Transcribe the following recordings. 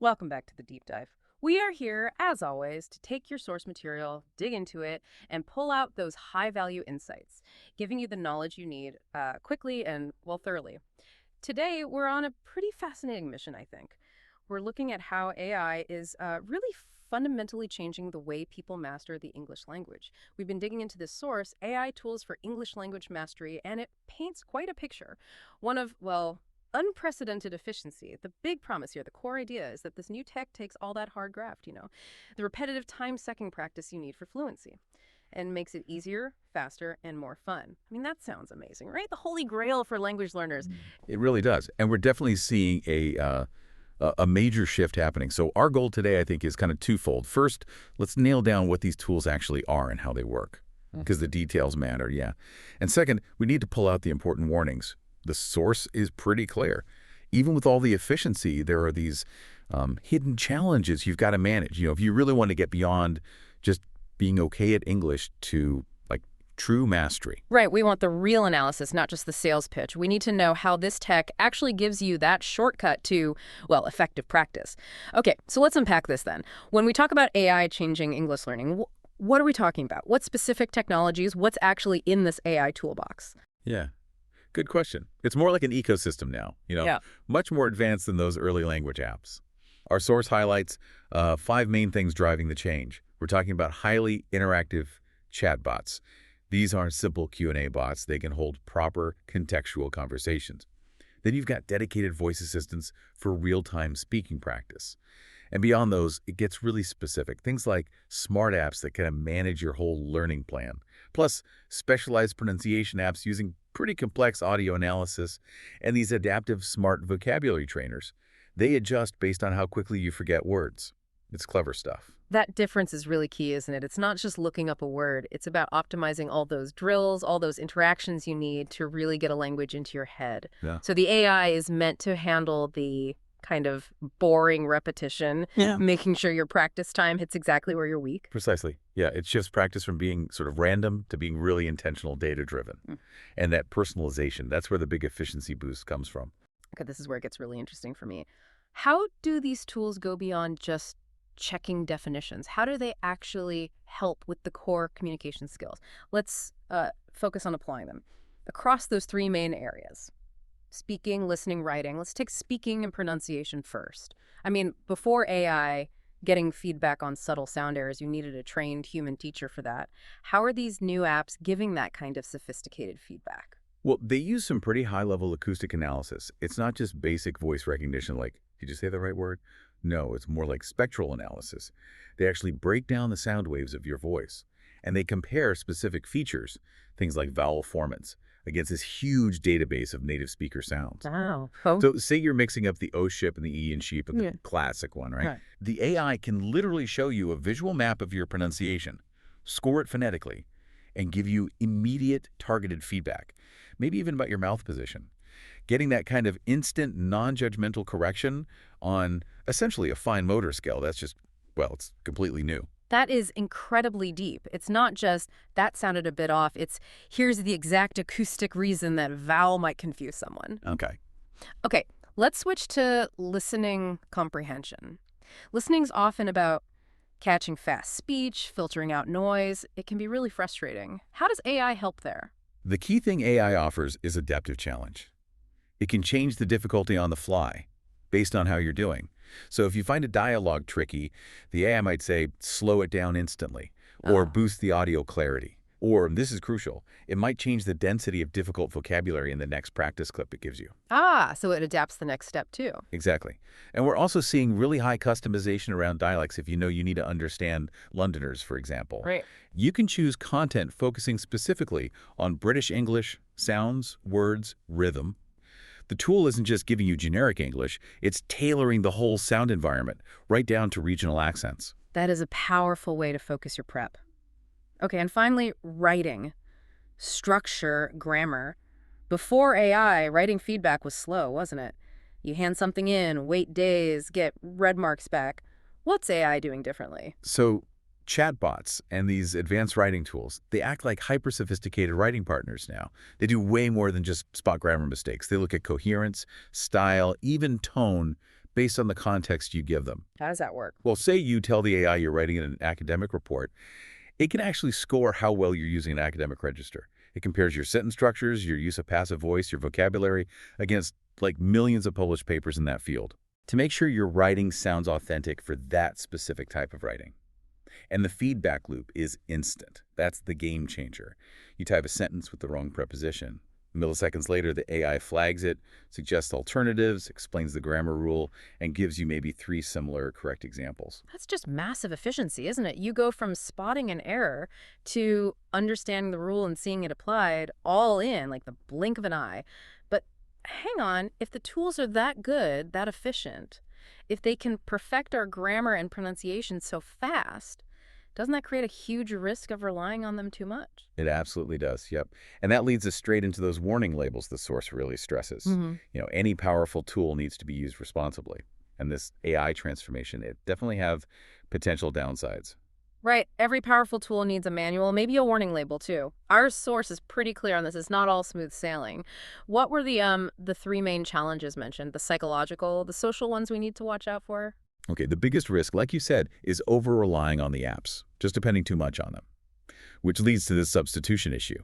Welcome back to the deep dive. We are here, as always, to take your source material, dig into it, and pull out those high value insights, giving you the knowledge you need quickly and, well, thoroughly. Today, we're on a pretty fascinating mission, I think. We're looking at how AI is really fundamentally changing the way people master the English language. We've been digging into this source, AI Tools for English Language Mastery, and it paints quite a picture. One of, well, unprecedented efficiency. The big promise here, the core idea is that this new tech takes all that hard graft, the repetitive time-sucking practice you need for fluency, and makes it easier, faster, and more fun. I mean, that sounds amazing, right? The holy grail for language learners. It really does. And we're definitely seeing a major shift happening. So our goal today, I think, is kind of twofold. First, let's nail down what these tools actually are and how they work, because the details matter, yeah. And second, we need to pull out the important warnings. The source is pretty clear. Even with all the efficiency, there are these hidden challenges you've got to manage. If you really want to get beyond just being okay at English to true mastery. Right, we want the real analysis, not just the sales pitch. We need to know how this tech actually gives you that shortcut to, well, effective practice. Okay, so let's unpack this then. When we talk about AI changing English learning, what are we talking about? What specific technologies? What's actually in this AI toolbox? Yeah, good question. It's more like an ecosystem now, much more advanced than those early language apps. Our source highlights 5 main things driving the change. We're talking about highly interactive chatbots. These aren't simple Q&A bots. They can hold proper contextual conversations. Then you've got dedicated voice assistants for real-time speaking practice. And beyond those, it gets really specific. Things like smart apps that kind of manage your whole learning plan. Plus, specialized pronunciation apps using pretty complex audio analysis, and these adaptive smart vocabulary trainers. They adjust based on how quickly you forget words. It's clever stuff. That difference is really key, isn't it? It's not just looking up a word. It's about optimizing all those drills, all those interactions you need to really get a language into your head. Yeah. So the AI is meant to handle the kind of boring repetition, making sure your practice time hits exactly where you're weak. Precisely. Yeah, it shifts practice from being sort of random to being really intentional, data-driven. And that personalization, that's where the big efficiency boost comes from. Okay, this is where it gets really interesting for me. How do these tools go beyond just checking definitions? How do they actually help with the core communication skills? Let's focus on applying them across those 3 main areas. Speaking, listening, writing. Let's take speaking and pronunciation first. I mean, before AI getting feedback on subtle sound errors, you needed a trained human teacher for that. How are these new apps giving that kind of sophisticated feedback? Well, they use some pretty high-level acoustic analysis. It's not just basic voice recognition like, did you say the right word? No, it's more like spectral analysis. They actually break down the sound waves of your voice, and they compare specific features, things like vowel formants, against this huge database of native speaker sounds. Wow. So say you're mixing up the O ship and the E and sheep, and the classic one, right? Right. The AI can literally show you a visual map of your pronunciation, score it phonetically, and give you immediate targeted feedback, maybe even about your mouth position. Getting that kind of instant, non-judgmental correction on essentially a fine motor skill, that's just, well, it's completely new. That is incredibly deep. It's not just, that sounded a bit off. It's, here's the exact acoustic reason that vowel might confuse someone. Okay. Okay, let's switch to listening comprehension. Listening's often about catching fast speech, filtering out noise. It can be really frustrating. How does AI help there? The key thing AI offers is adaptive challenge. It can change the difficulty on the fly based on how you're doing. So if you find a dialogue tricky, the AI might say, slow it down instantly, or boost the audio clarity. Or, and this is crucial, it might change the density of difficult vocabulary in the next practice clip it gives you. So it adapts the next step too. Exactly. And we're also seeing really high customization around dialects if you know you need to understand Londoners, for example. Right. You can choose content focusing specifically on British English, sounds, words, rhythm. The tool isn't just giving you generic English, it's tailoring the whole sound environment, right down to regional accents. That is a powerful way to focus your prep. Okay, and finally, writing. Structure, grammar. Before AI, writing feedback was slow, wasn't it? You hand something in, wait days, get red marks back. What's AI doing differently? So chatbots and these advanced writing tools, they act like hyper-sophisticated writing partners now. They do way more than just spot grammar mistakes. They look at coherence, style, even tone based on the context you give them. How does that work? Well, say you tell the AI you're writing an academic report, it can actually score how well you're using an academic register. It compares your sentence structures, your use of passive voice, your vocabulary against like millions of published papers in that field to make sure your writing sounds authentic for that specific type of writing. And the feedback loop is instant. That's the game changer. You type a sentence with the wrong preposition. Milliseconds later, the AI flags it, suggests alternatives, explains the grammar rule, and gives you maybe 3 similar correct examples. That's just massive efficiency, isn't it? You go from spotting an error to understanding the rule and seeing it applied all in like the blink of an eye. But hang on, if the tools are that good, that efficient, if they can perfect our grammar and pronunciation so fast, doesn't that create a huge risk of relying on them too much? It absolutely does, yep. And that leads us straight into those warning labels the source really stresses. Any powerful tool needs to be used responsibly. And this AI transformation, it definitely have potential downsides. Right. Every powerful tool needs a manual, maybe a warning label too. Our source is pretty clear on this. It's not all smooth sailing. What were the 3 main challenges mentioned? The psychological, the social ones we need to watch out for? Okay, the biggest risk, like you said, is over-relying on the apps, just depending too much on them, which leads to this substitution issue.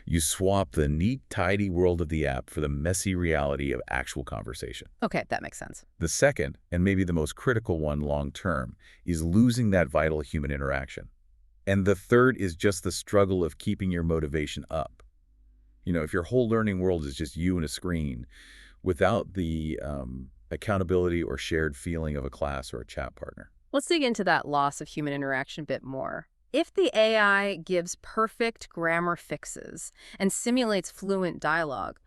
You swap the neat, tidy world of the app for the messy reality of actual conversation. Okay, that makes sense. The second, and maybe the most critical one long-term, is losing that vital human interaction. And the third is just the struggle of keeping your motivation up. If your whole learning world is just you and a screen, without the accountability or shared feeling of a class or a chat partner. Let's dig into that loss of human interaction a bit more. If the AI gives perfect grammar fixes and simulates fluent dialogue,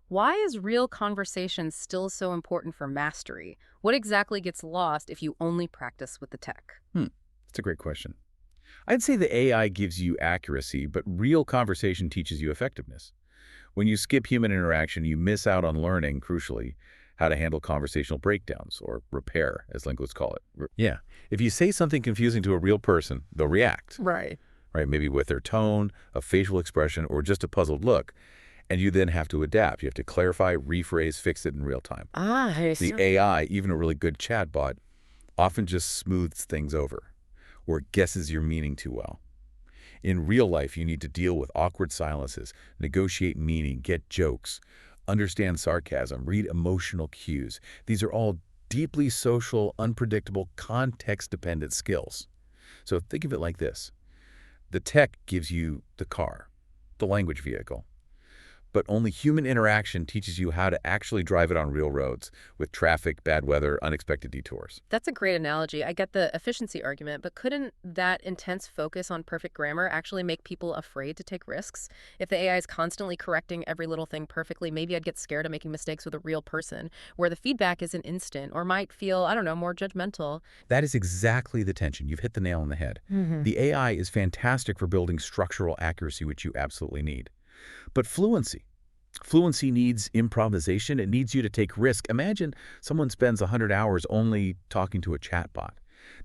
why is real conversation still so important for mastery? What exactly gets lost if you only practice with the tech? That's a great question. I'd say the AI gives you accuracy, but real conversation teaches you effectiveness. When you skip human interaction, you miss out on learning, crucially, how to handle conversational breakdowns, or repair, as linguists call it. Yeah. If you say something confusing to a real person, they'll react. Right. Maybe with their tone, a facial expression, or just a puzzled look. And you then have to adapt. You have to clarify, rephrase, fix it in real time. I see. The AI, even a really good chatbot, often just smooths things over or guesses your meaning too well. In real life, you need to deal with awkward silences, negotiate meaning, get jokes, understand sarcasm, read emotional cues. These are all deeply social, unpredictable, context-dependent skills. So think of it like this. The tech gives you the car, the language vehicle, but only human interaction teaches you how to actually drive it on real roads with traffic, bad weather, unexpected detours. That's a great analogy. I get the efficiency argument, but couldn't that intense focus on perfect grammar actually make people afraid to take risks? If the AI is constantly correcting every little thing perfectly, maybe I'd get scared of making mistakes with a real person, where the feedback isn't instant or might feel, I don't know, more judgmental. That is exactly the tension. You've hit the nail on the head. The AI is fantastic for building structural accuracy, which you absolutely need. But fluency needs improvisation. It needs you to take risk. Imagine someone spends 100 hours only talking to a chatbot.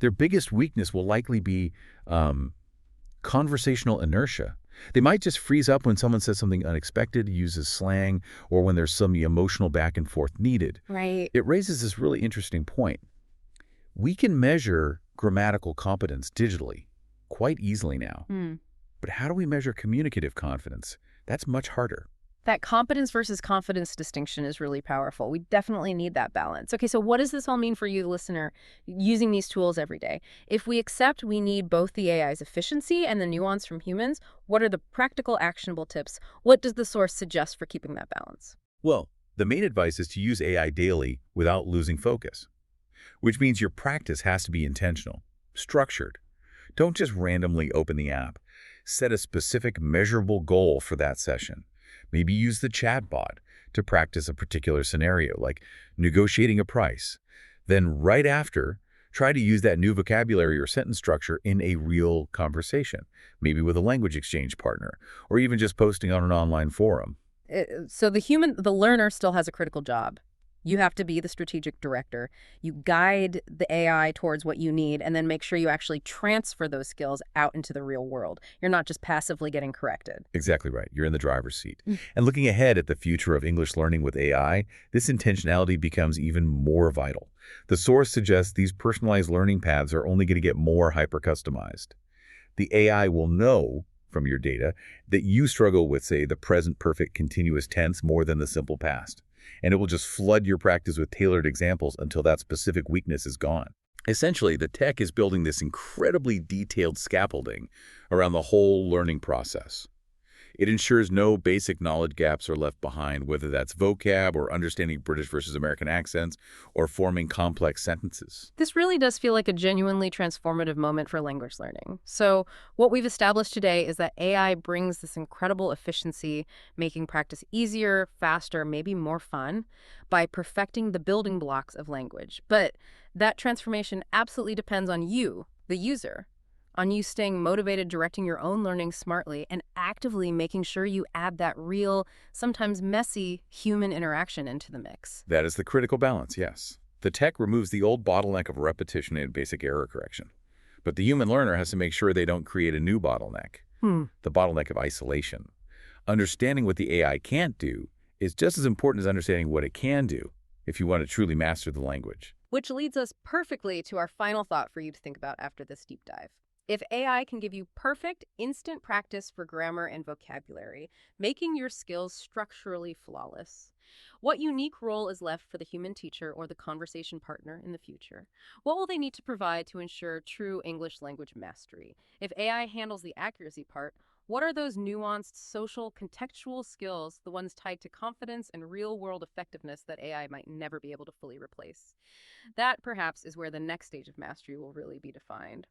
Their biggest weakness will likely be conversational inertia. They might just freeze up when someone says something unexpected, uses slang, or when there's some emotional back and forth needed. Right. It raises this really interesting point. We can measure grammatical competence digitally quite easily now. But how do we measure communicative confidence? That's much harder. That competence versus confidence distinction is really powerful. We definitely need that balance. Okay, so what does this all mean for you, the listener, using these tools every day? If we accept we need both the AI's efficiency and the nuance from humans, what are the practical, actionable tips? What does the source suggest for keeping that balance? Well, the main advice is to use AI daily without losing focus, which means your practice has to be intentional, structured. Don't just randomly open the app. Set a specific, measurable goal for that session. Maybe use the chatbot to practice a particular scenario, like negotiating a price. Then right after, try to use that new vocabulary or sentence structure in a real conversation, maybe with a language exchange partner, or even just posting on an online forum. So the learner still has a critical job. You have to be the strategic director. You guide the AI towards what you need and then make sure you actually transfer those skills out into the real world. You're not just passively getting corrected. Exactly right. You're in the driver's seat. And looking ahead at the future of English learning with AI, this intentionality becomes even more vital. The source suggests these personalized learning paths are only going to get more hyper-customized. The AI will know from your data that you struggle with, say, the present perfect continuous tense more than the simple past. And it will just flood your practice with tailored examples until that specific weakness is gone. Essentially, the tech is building this incredibly detailed scaffolding around the whole learning process. It ensures no basic knowledge gaps are left behind, whether that's vocab or understanding British versus American accents or forming complex sentences. This really does feel like a genuinely transformative moment for language learning. So, what we've established today is that AI brings this incredible efficiency, making practice easier, faster, maybe more fun, by perfecting the building blocks of language. But that transformation absolutely depends on you, the user, on you staying motivated, directing your own learning smartly, and actively making sure you add that real, sometimes messy, human interaction into the mix. That is the critical balance, yes. The tech removes the old bottleneck of repetition and basic error correction. But the human learner has to make sure they don't create a new bottleneck, the bottleneck of isolation. Understanding what the AI can't do is just as important as understanding what it can do if you want to truly master the language. Which leads us perfectly to our final thought for you to think about after this deep dive. If AI can give you perfect, instant practice for grammar and vocabulary, making your skills structurally flawless, what unique role is left for the human teacher or the conversation partner in the future? What will they need to provide to ensure true English language mastery? If AI handles the accuracy part, what are those nuanced, social, contextual skills, the ones tied to confidence and real-world effectiveness that AI might never be able to fully replace? That, perhaps, is where the next stage of mastery will really be defined.